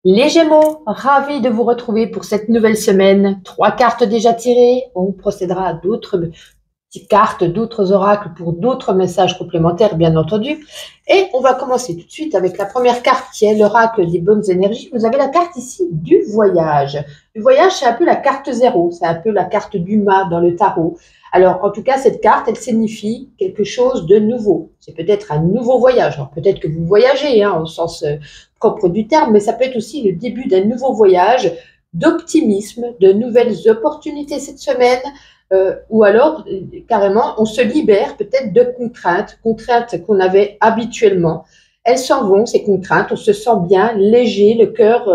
Les Gémeaux, ravis de vous retrouver pour cette nouvelle semaine. 3 cartes déjà tirées. On procédera à d'autres petites cartes, d'autres oracles pour d'autres messages complémentaires, bien entendu. Et on va commencer tout de suite avec la première carte qui est l'oracle des bonnes énergies. Vous avez la carte ici du voyage. Le voyage, c'est un peu la carte zéro. C'est un peu la carte du mât dans le tarot. Alors, en tout cas, cette carte, elle signifie quelque chose de nouveau. C'est peut-être un nouveau voyage. Alors, peut-être que vous voyagez, au sens propre du terme, mais ça peut être aussi le début d'un nouveau voyage, d'optimisme, de nouvelles opportunités cette semaine, ou alors, carrément, on se libère peut-être de contraintes qu'on avait habituellement. Elles s'en vont, ces contraintes, on se sent bien, léger, le cœur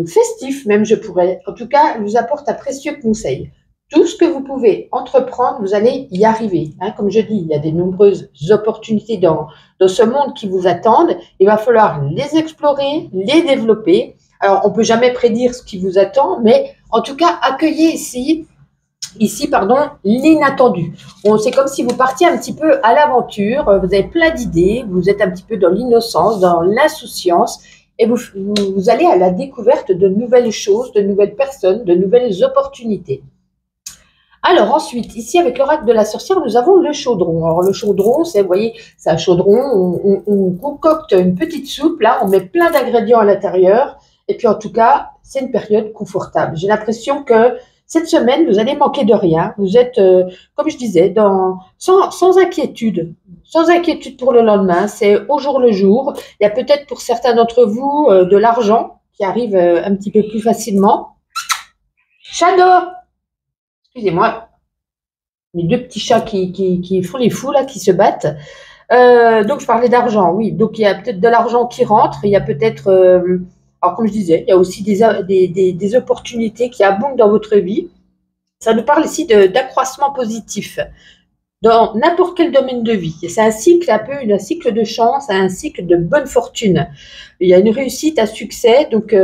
festif même, je pourrais. En tout cas, elle vous apporte un précieux conseil. Tout ce que vous pouvez entreprendre, vous allez y arriver. Comme je dis, il y a de nombreuses opportunités dans ce monde qui vous attendent. Il va falloir les explorer, les développer. Alors, on peut jamais prédire ce qui vous attend, mais en tout cas, accueillez ici, l'inattendu. C'est comme si vous partiez un petit peu à l'aventure, vous avez plein d'idées, vous êtes un petit peu dans l'innocence, dans l'insouciance, et vous allez à la découverte de nouvelles choses, de nouvelles personnes, de nouvelles opportunités. Alors ensuite, ici avec l'oracle de la sorcière, nous avons le chaudron. Alors le chaudron, vous voyez, c'est un chaudron, on concocte une petite soupe, là, on met plein d'ingrédients à l'intérieur, et puis en tout cas, c'est une période confortable. J'ai l'impression que cette semaine, vous allez manquer de rien. Vous êtes, comme je disais, sans inquiétude. Sans inquiétude pour le lendemain, c'est au jour le jour. Il y a peut-être pour certains d'entre vous de l'argent qui arrive un petit peu plus facilement. Shadow, excusez-moi, les deux petits chats qui font les fous, là, qui se battent. Donc, je parlais d'argent, oui. Donc, il y a peut-être de l'argent qui rentre. Il y a peut-être, alors comme je disais, il y a aussi des opportunités qui abondent dans votre vie. Ça nous parle ici d'accroissement positif dans n'importe quel domaine de vie. C'est un cycle, un cycle de chance, un cycle de bonne fortune. Il y a une réussite, un succès, donc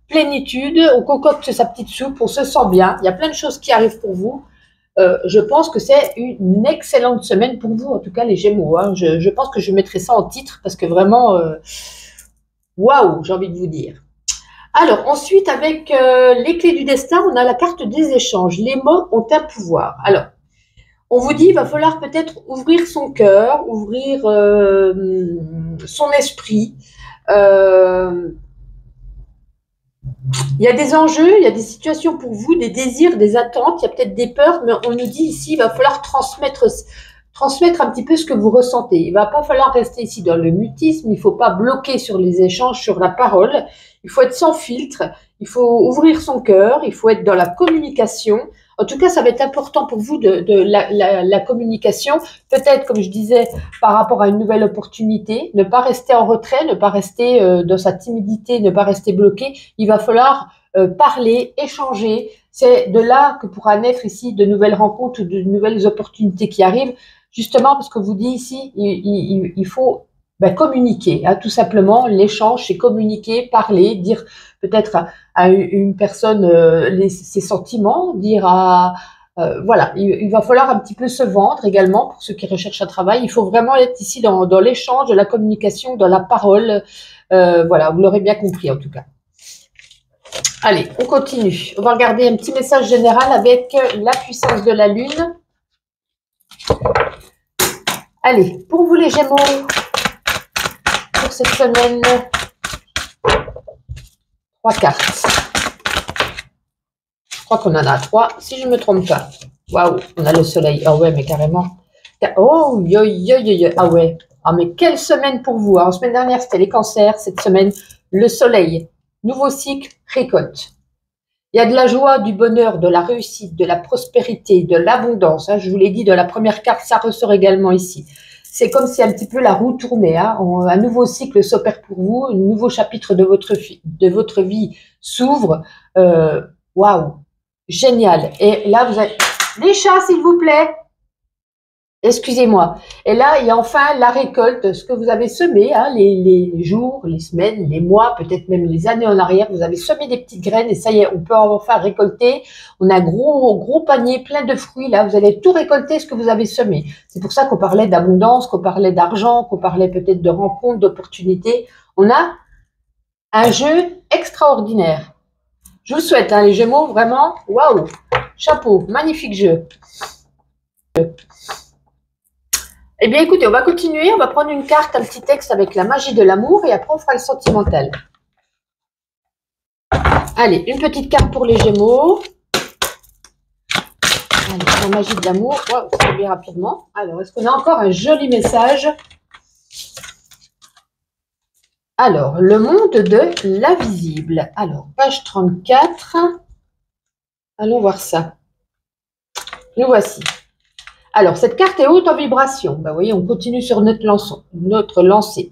plénitude, on concocte sa petite soupe, on se sent bien. Il y a plein de choses qui arrivent pour vous. Je pense que c'est une excellente semaine pour vous, en tout cas les Gémeaux. Je pense que je mettrai ça en titre parce que vraiment, waouh, j'ai envie de vous dire. Alors ensuite, avec les clés du destin, on a la carte des échanges. Les mots ont un pouvoir. Alors, on vous dit, il va falloir peut-être ouvrir son cœur, ouvrir son esprit. Il y a des enjeux, il y a des situations pour vous, des désirs, des attentes, il y a peut-être des peurs, mais on nous dit ici, il va falloir transmettre un petit peu ce que vous ressentez. Il ne va pas falloir rester ici dans le mutisme, il ne faut pas bloquer sur les échanges, sur la parole, il faut être sans filtre, il faut ouvrir son cœur, il faut être dans la communication. En tout cas, ça va être important pour vous de la communication. Peut-être, comme je disais, par rapport à une nouvelle opportunité, ne pas rester en retrait, ne pas rester dans sa timidité, ne pas rester bloqué. Il va falloir parler, échanger. C'est de là que pourra naître ici de nouvelles rencontres ou de nouvelles opportunités qui arrivent, justement parce que vous dit ici, il faut communiquer, tout simplement. L'échange, c'est communiquer, parler, dire peut-être à une personne ses sentiments, dire voilà, il va falloir un petit peu se vendre également pour ceux qui recherchent un travail. Il faut vraiment être ici dans l'échange, de la communication, dans la parole. Voilà, vous l'aurez bien compris en tout cas. Allez, on continue. On va regarder un petit message général avec la puissance de la Lune. Allez, pour vous les Gémeaux, pour cette semaine, 3 cartes. Je crois qu'on en a 3, si je ne me trompe pas. Waouh, on a le soleil. Ah ouais, mais carrément. Oh, yo, yo, yo, yo. Ah ouais. Ah, mais quelle semaine pour vous. La semaine dernière, c'était les cancers. Cette semaine, le soleil. Nouveau cycle, récolte. Il y a de la joie, du bonheur, de la réussite, de la prospérité, de l'abondance. Je vous l'ai dit, de la première carte, ça ressort également ici. C'est comme si un petit peu la roue tournait. Un nouveau cycle s'opère pour vous, un nouveau chapitre de votre vie s'ouvre. Waouh, génial. Et là, vous avez... Les chats, s'il vous plaît. Excusez-moi. Et là, il y a enfin la récolte, ce que vous avez semé, les jours, les semaines, les mois, peut-être même les années en arrière. Vous avez semé des petites graines et ça y est, on peut enfin récolter. On a un gros panier plein de fruits. Là, vous allez tout récolter ce que vous avez semé. C'est pour ça qu'on parlait d'abondance, qu'on parlait d'argent, qu'on parlait peut-être de rencontres, d'opportunités. On a Un jeu extraordinaire. Je vous souhaite, hein, les Gémeaux, vraiment, waouh, chapeau, magnifique jeu. Eh bien, écoutez, on va continuer. On va prendre une carte, un petit texte avec la magie de l'amour et après, on fera le sentimental. Allez, une petite carte pour les Gémeaux. Allez, la magie de l'amour. Wow, ça va bien rapidement. Alors, est-ce qu'on a encore un joli message? Alors, le monde de l'invisible. Alors, page 34. Allons voir ça. Nous voici. Alors, cette carte est haute en vibration. Ben, vous voyez, on continue sur notre lancée.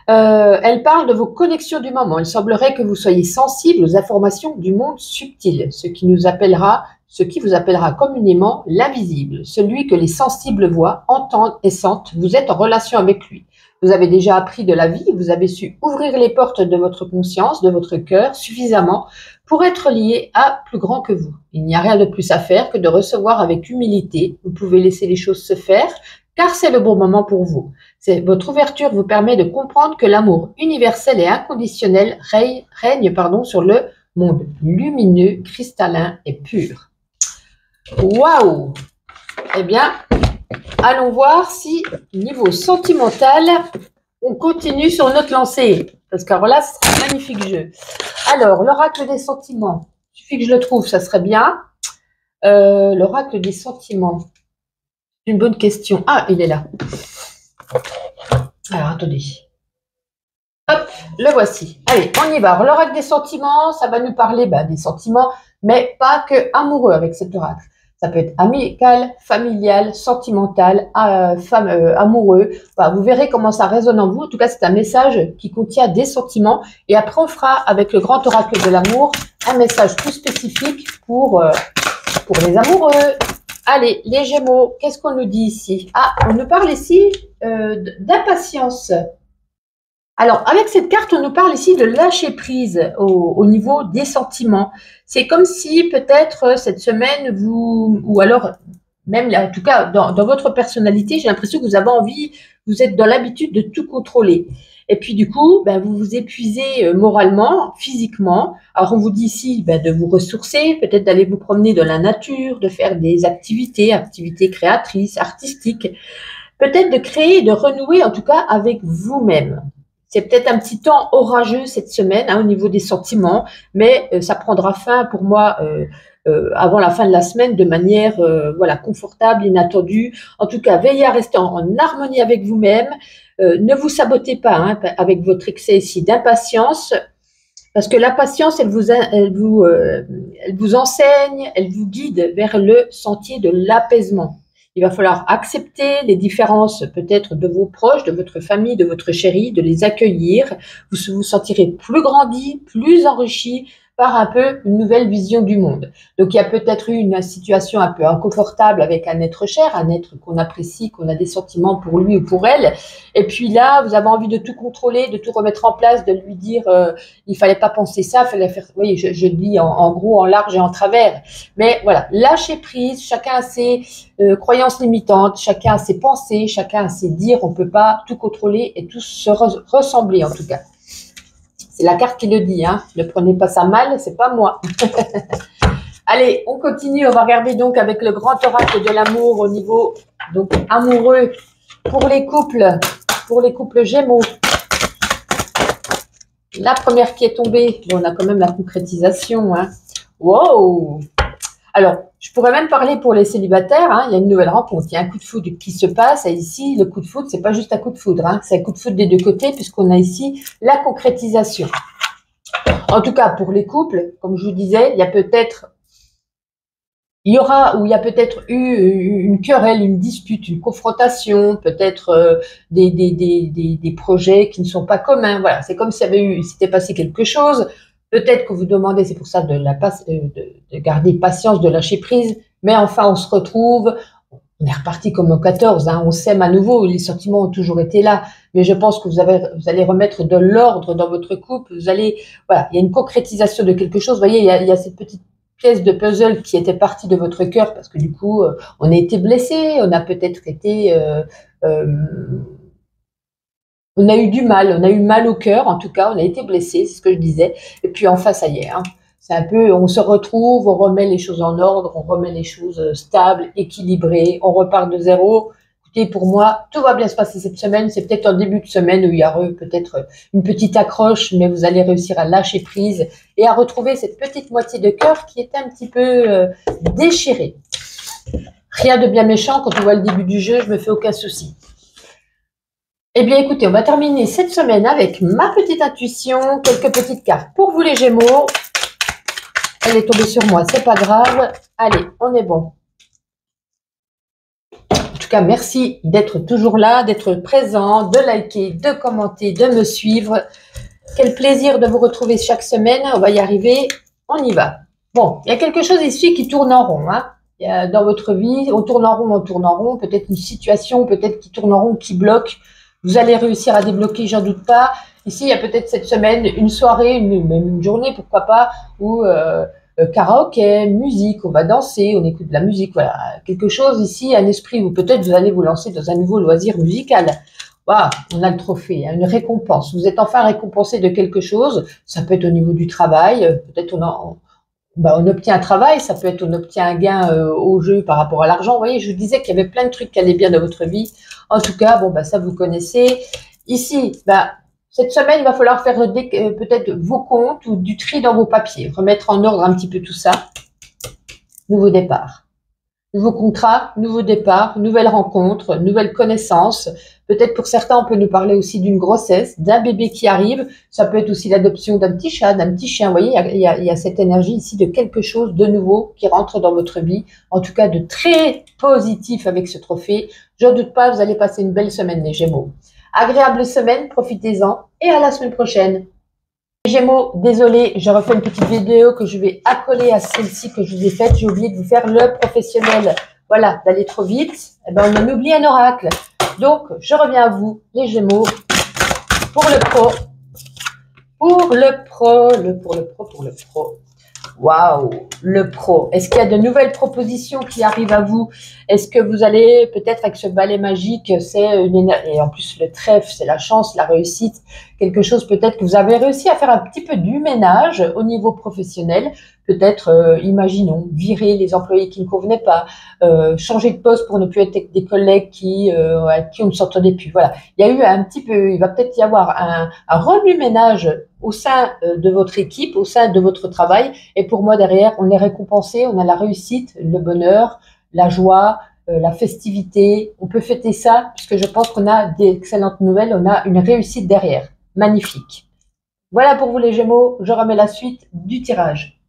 Elle parle de vos connexions du moment. Il semblerait que vous soyez sensible aux informations du monde subtil, ce qui vous appellera communément l'invisible, celui que les sensibles voient, entendent et sentent. Vous êtes en relation avec lui. Vous avez déjà appris de la vie, vous avez su ouvrir les portes de votre conscience, de votre cœur suffisamment pour être lié à plus grand que vous. Il n'y a rien de plus à faire que de recevoir avec humilité. Vous pouvez laisser les choses se faire, car c'est le bon moment pour vous. Votre ouverture vous permet de comprendre que l'amour universel et inconditionnel règne sur le monde lumineux, cristallin et pur. Waouh! Eh bien, allons voir si, niveau sentimental, on continue sur notre lancée. Parce que alors là, c'est un magnifique jeu. Alors, l'oracle des sentiments. Il suffit que je le trouve, ça serait bien. L'oracle des sentiments. Une bonne question. Ah, il est là. Alors, attendez. Hop, le voici. Allez, on y va. L'oracle des sentiments, ça va nous parler des sentiments, mais pas que amoureux avec cet oracle. Ça peut être amical, familial, sentimental, amoureux. Enfin, vous verrez comment ça résonne en vous. En tout cas, c'est un message qui contient des sentiments. Et après, on fera avec le grand oracle de l'amour un message plus spécifique pour les amoureux. Allez, les Gémeaux, qu'est-ce qu'on nous dit ici? Ah, on nous parle ici d'impatience. Alors, avec cette carte, on nous parle ici de lâcher prise au niveau des sentiments. C'est comme si peut-être cette semaine, ou alors même là, en tout cas dans votre personnalité, j'ai l'impression que vous avez envie, vous êtes dans l'habitude de tout contrôler. Et puis du coup, vous vous épuisez moralement, physiquement. Alors on vous dit ici de vous ressourcer, peut-être d'aller vous promener dans la nature, de faire des activités créatrices, artistiques. Peut-être de créer, de renouer en tout cas avec vous-même. C'est peut-être un petit temps orageux cette semaine au niveau des sentiments, mais ça prendra fin pour moi avant la fin de la semaine de manière confortable, inattendue. En tout cas, veillez à rester en harmonie avec vous-même. Ne vous sabotez pas avec votre excès ici d'impatience, parce que la patience, elle vous enseigne, elle vous guide vers le sentier de l'apaisement. Il va falloir accepter les différences peut-être de vos proches, de votre famille, de votre chéri, de les accueillir. Vous vous sentirez plus grandi, plus enrichi par un peu une nouvelle vision du monde. Donc, il y a peut-être eu une situation un peu inconfortable avec un être cher, un être qu'on apprécie, qu'on a des sentiments pour lui ou pour elle. Et puis là, vous avez envie de tout contrôler, de tout remettre en place, de lui dire il fallait pas penser ça, il fallait faire. Oui, je dis en gros, en large et en travers. Mais voilà, lâcher prise, chacun a ses croyances limitantes, chacun a ses pensées, chacun a ses dires. On peut pas tout contrôler et tous se ressembler en tout cas. C'est la carte qui le dit, ne prenez pas ça mal, c'est pas moi. Allez, on continue, on va regarder donc avec le grand oracle de l'amour au niveau donc amoureux pour les couples Gémeaux. La première qui est tombée, on a quand même la concrétisation. Wow! Alors, je pourrais même parler pour les célibataires, il y a une nouvelle rencontre, il y a un coup de foudre qui se passe, et ici, le coup de foudre, c'est pas juste un coup de foudre, c'est un coup de foudre des deux côtés, puisqu'on a ici la concrétisation. En tout cas, pour les couples, comme je vous disais, il y a peut-être eu une querelle, une dispute, une confrontation, peut-être des projets qui ne sont pas communs. Voilà, c'est comme s'il s'était passé quelque chose. Peut-être que vous demandez, c'est pour ça de garder patience, de lâcher prise. Mais enfin, on se retrouve. On est reparti comme en 14, on s'aime à nouveau, les sentiments ont toujours été là, mais je pense que vous allez remettre de l'ordre dans votre couple, il y a une concrétisation de quelque chose, vous voyez, il y a cette petite pièce de puzzle qui était partie de votre cœur, parce que du coup, on a été blessé, on a peut-être été On a eu du mal, on a eu mal au cœur, en tout cas, on a été blessé, c'est ce que je disais. Et puis enfin, ça y est, hein. C'est un peu, on se retrouve, on remet les choses en ordre, on remet les choses stables, équilibrées, on repart de zéro. Écoutez, pour moi, tout va bien se passer cette semaine. C'est peut-être un début de semaine où il y aura peut-être une petite accroche, mais vous allez réussir à lâcher prise et à retrouver cette petite moitié de cœur qui est un petit peu déchirée. Rien de bien méchant, quand on voit le début du jeu, je me fais aucun souci. Eh bien, écoutez, on va terminer cette semaine avec ma petite intuition, quelques petites cartes pour vous les Gémeaux. Elle est tombée sur moi, c'est pas grave. Allez, on est bon. En tout cas, merci d'être toujours là, d'être présent, de liker, de commenter, de me suivre. Quel plaisir de vous retrouver chaque semaine. On va y arriver, on y va. Bon, il y a quelque chose ici qui tourne en rond, hein. Il y a, dans votre vie, on tourne en rond, peut-être une situation, peut-être qui tourne en rond, qui bloque. Vous allez réussir à débloquer, j'en doute pas. Ici, il y a peut-être cette semaine une soirée, même une journée, pourquoi pas, où karaoké, musique, on va danser, on écoute de la musique, voilà. Quelque chose ici, un esprit où peut-être vous allez vous lancer dans un nouveau loisir musical. Waouh, on a le trophée, hein, une récompense. Vous êtes enfin récompensé de quelque chose. Ça peut être au niveau du travail, peut-être on obtient un travail, ça peut être on obtient un gain au jeu par rapport à l'argent. Vous voyez, je vous disais qu'il y avait plein de trucs qui allaient bien dans votre vie. En tout cas, bon, ça vous connaissez. Ici, cette semaine, il va falloir faire peut-être vos comptes ou du tri dans vos papiers, remettre en ordre un petit peu tout ça. Nouveau départ. Nouveau contrat, nouveau départ, nouvelle rencontre, nouvelle connaissance. Peut-être pour certains, on peut nous parler aussi d'une grossesse, d'un bébé qui arrive. Ça peut être aussi l'adoption d'un petit chat, d'un petit chien. Vous voyez, il y a cette énergie ici de quelque chose de nouveau qui rentre dans votre vie. En tout cas, de très positif avec ce trophée. Je ne doute pas, vous allez passer une belle semaine, les Gémeaux. Agréable semaine, profitez-en et à la semaine prochaine. Gémeaux, désolé, je refais une petite vidéo que je vais accoler à celle-ci que je vous ai faite. J'ai oublié de vous faire le professionnel. Voilà, d'aller trop vite, on en oublie un oracle. Donc, je reviens à vous, les Gémeaux, pour le pro. Pour le pro. Waouh, le pro. Est-ce qu'il y a de nouvelles propositions qui arrivent à vous? Est-ce que vous allez peut-être avec ce balai magique, c'est une énergie, et en plus le trèfle, c'est la chance, la réussite, quelque chose peut-être que vous avez réussi à faire un petit peu du ménage au niveau professionnel, peut-être, imaginons, virer les employés qui ne convenaient pas, changer de poste pour ne plus être avec des collègues avec qui on ne s'entendait plus. Voilà, il y a eu un petit peu, il va peut-être y avoir un remue-ménage au sein de votre équipe, au sein de votre travail. Et pour moi, derrière, on est récompensé, on a la réussite, le bonheur, la joie, la festivité. On peut fêter ça, puisque je pense qu'on a d'excellentes nouvelles, on a une réussite derrière. Magnifique. Voilà pour vous les Gémeaux, je remets la suite du tirage.